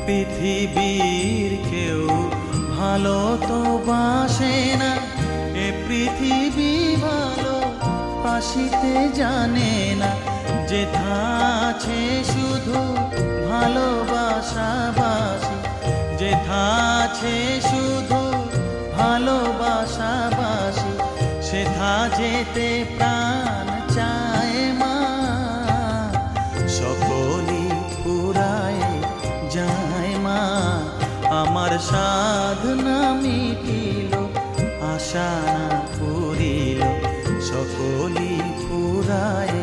পৃথিবীর কেউ ভালো তো বাসে না, এ পৃথিবী ভালো বাসিতে জানে না। যেথা আছে শুধু ভালোবাসাবাসি, যেথা আছে শুধু ভালোবাসাবাসি, সেথা যেতে প্রাণ চায় মা। সকলই ফুরায় যায় মা, আমার সাধনা মিটিল, আশা না পুরিল, সকলই ফুরায়